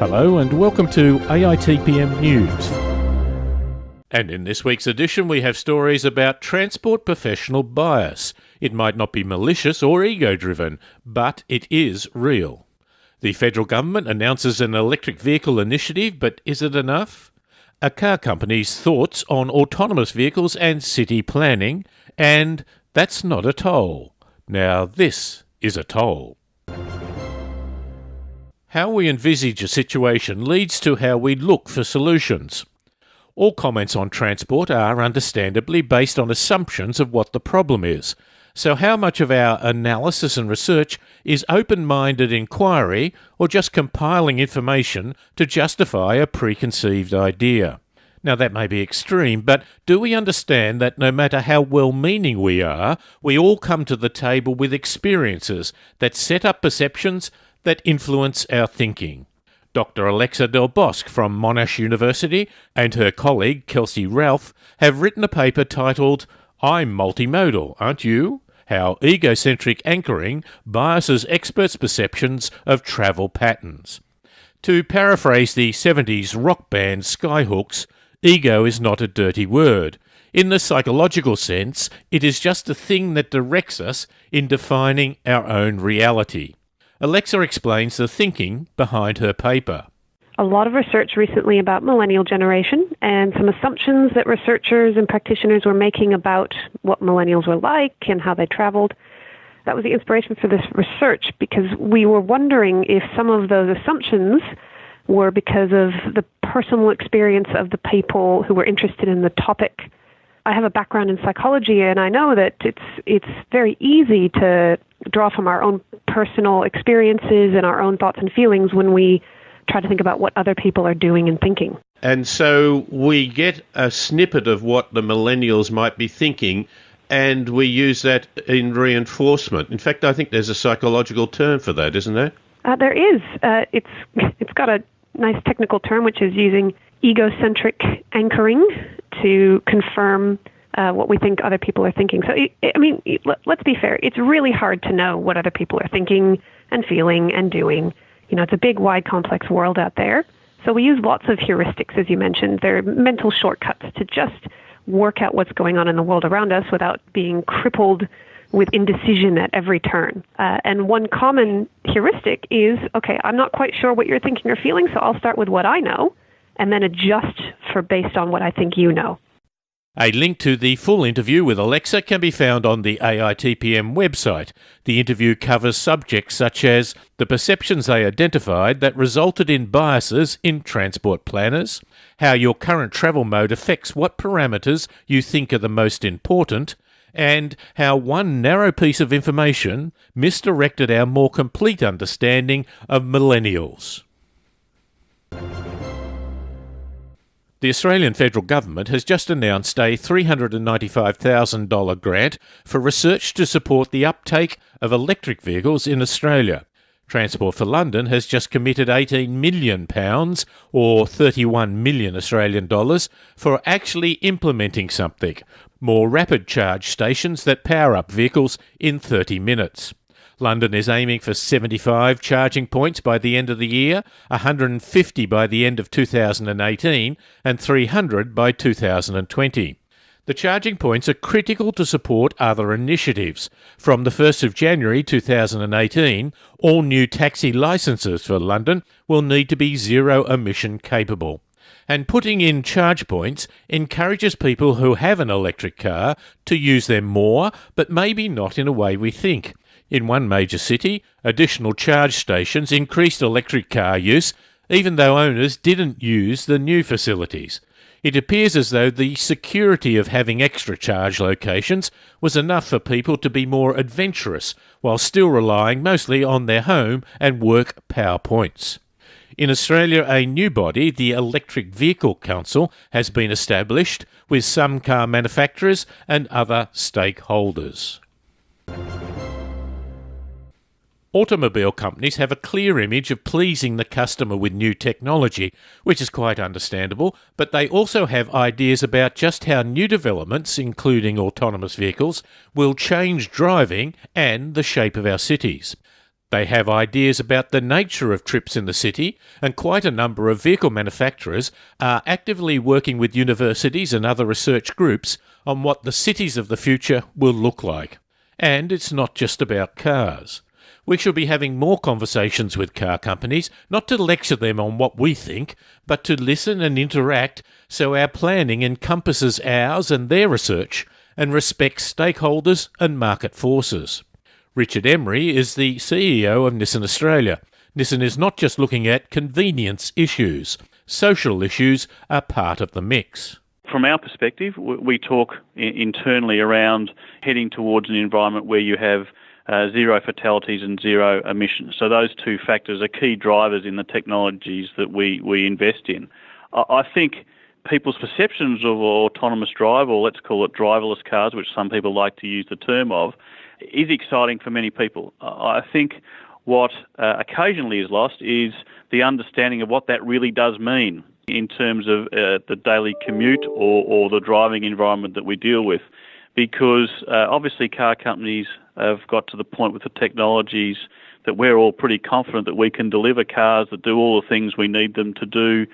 Hello and welcome to AITPM News. And in this week's edition we have stories about transport professional bias. It might not be malicious or ego-driven, but it is real. The federal government announces an electric vehicle initiative, but is it enough? A car company's thoughts on autonomous vehicles and city planning, and that's not a toll. Now this is a toll. How we envisage a situation leads to how we look for solutions. All comments on transport are understandably based on assumptions of what the problem is. So how much of our analysis and research is open-minded inquiry or just compiling information to justify a preconceived idea? Now that may be extreme, but do we understand that no matter how well-meaning we are, we all come to the table with experiences that set up perceptions that influence our thinking? Dr. Alexa Del Bosque from Monash University and her colleague Kelsey Ralph have written a paper titled "I'm Multimodal, Aren't You? How Egocentric Anchoring Biases Experts' Perceptions of Travel Patterns." To paraphrase the 70s rock band Skyhooks, ego is not a dirty word. In the psychological sense, it is just a thing that directs us in defining our own reality. Alexa explains the thinking behind her paper. A lot of research recently about millennial generation and some assumptions that researchers and practitioners were making about what millennials were like and how they traveled. That was the inspiration for this research because we were wondering if some of those assumptions were because of the personal experience of the people who were interested in the topic. I have a background in psychology, and I know that it's very easy to draw from our own personal experiences and our own thoughts and feelings when we try to think about what other people are doing and thinking. And so we get a snippet of what the millennials might be thinking, and we use that in reinforcement. In fact, I think there's a psychological term for that, isn't there? There is. It's got a nice technical term, which is using egocentric anchoring to confirm what we think other people are thinking. So, let's be fair. It's really hard to know what other people are thinking and feeling and doing. You know, it's a big, wide, complex world out there. So we use lots of heuristics, as you mentioned. They're mental shortcuts to just work out what's going on in the world around us without being crippled with indecision at every turn. And one common heuristic is, okay, I'm not quite sure what you're thinking or feeling, so I'll start with what I know and then adjust based on what I think you know. A link to the full interview with Alexa can be found on the AITPM website. The interview covers subjects such as the perceptions they identified that resulted in biases in transport planners, how your current travel mode affects what parameters you think are the most important, and how one narrow piece of information misdirected our more complete understanding of millennials. The Australian federal government has just announced a $395,000 grant for research to support the uptake of electric vehicles in Australia. Transport for London has just committed £18 million, or 31 million Australian dollars, for actually implementing something: more rapid charge stations that power up vehicles in 30 minutes. London is aiming for 75 charging points by the end of the year, 150 by the end of 2018, and 300 by 2020. The charging points are critical to support other initiatives. From the 1st of January 2018, all new taxi licences for London will need to be zero-emission capable. And putting in charge points encourages people who have an electric car to use them more, but maybe not in a way we think. In one major city, additional charge stations increased electric car use, even though owners didn't use the new facilities. It appears as though the security of having extra charge locations was enough for people to be more adventurous, while still relying mostly on their home and work power points. In Australia, a new body, the Electric Vehicle Council, has been established with some car manufacturers and other stakeholders. Automobile companies have a clear image of pleasing the customer with new technology, which is quite understandable, but they also have ideas about just how new developments, including autonomous vehicles, will change driving and the shape of our cities. They have ideas about the nature of trips in the city, and quite a number of vehicle manufacturers are actively working with universities and other research groups on what the cities of the future will look like. And it's not just about cars. We should be having more conversations with car companies, not to lecture them on what we think, but to listen and interact so our planning encompasses ours and their research and respects stakeholders and market forces. Richard Emery is the CEO of Nissan Australia. Nissan is not just looking at convenience issues. Social issues are part of the mix. From our perspective, we talk internally around heading towards an environment where you have zero fatalities and zero emissions. So those two factors are key drivers in the technologies that we invest in. I think people's perceptions of autonomous drive, or let's call it driverless cars, which some people like to use the term of, is exciting for many people. I think what occasionally is lost is the understanding of what that really does mean in terms of the daily commute or the driving environment that we deal with. Because obviously car companies have got to the point with the technologies that we're all pretty confident that we can deliver cars that do all the things we need them to do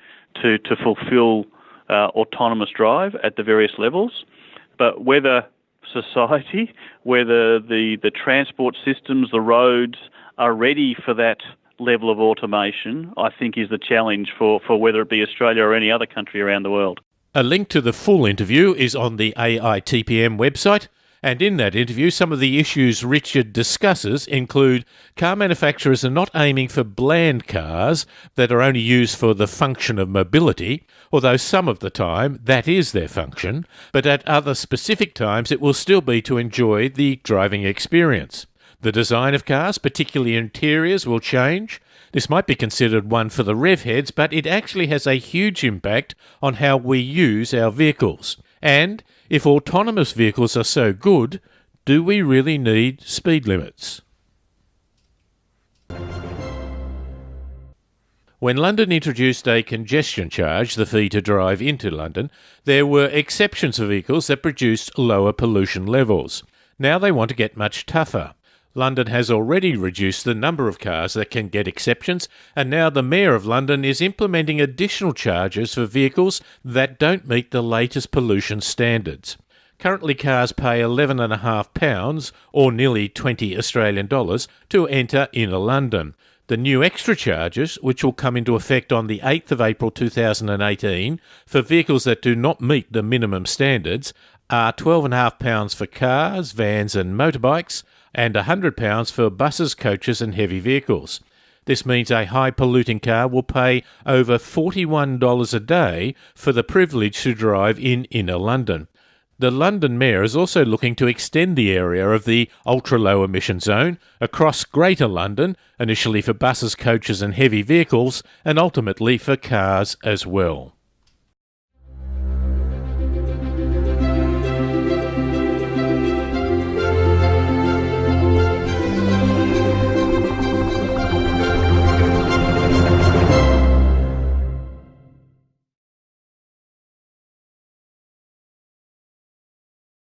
to fulfill autonomous drive at the various levels. But whether society, whether the transport systems, the roads are ready for that level of automation, I think is the challenge for whether it be Australia or any other country around the world. A link to the full interview is on the AITPM website, and in that interview some of the issues Richard discusses include car manufacturers are not aiming for bland cars that are only used for the function of mobility, although some of the time that is their function, but at other specific times it will still be to enjoy the driving experience. The design of cars, particularly interiors, will change. This might be considered one for the rev heads, but it actually has a huge impact on how we use our vehicles. And if autonomous vehicles are so good, do we really need speed limits? When London introduced a congestion charge, the fee to drive into London, there were exceptions for vehicles that produced lower pollution levels. Now they want to get much tougher. London has already reduced the number of cars that can get exceptions, and now the Mayor of London is implementing additional charges for vehicles that don't meet the latest pollution standards. Currently, cars pay £11.50, or nearly $20 Australian, to enter inner London. The new extra charges, which will come into effect on the 8th of April 2018 for vehicles that do not meet the minimum standards, are £12.50 for cars, vans and motorbikes, and £100 for buses, coaches and heavy vehicles. This means a high-polluting car will pay over $41 a day for the privilege to drive in inner London. The London Mayor is also looking to extend the area of the ultra-low emission zone across Greater London, initially for buses, coaches and heavy vehicles, and ultimately for cars as well.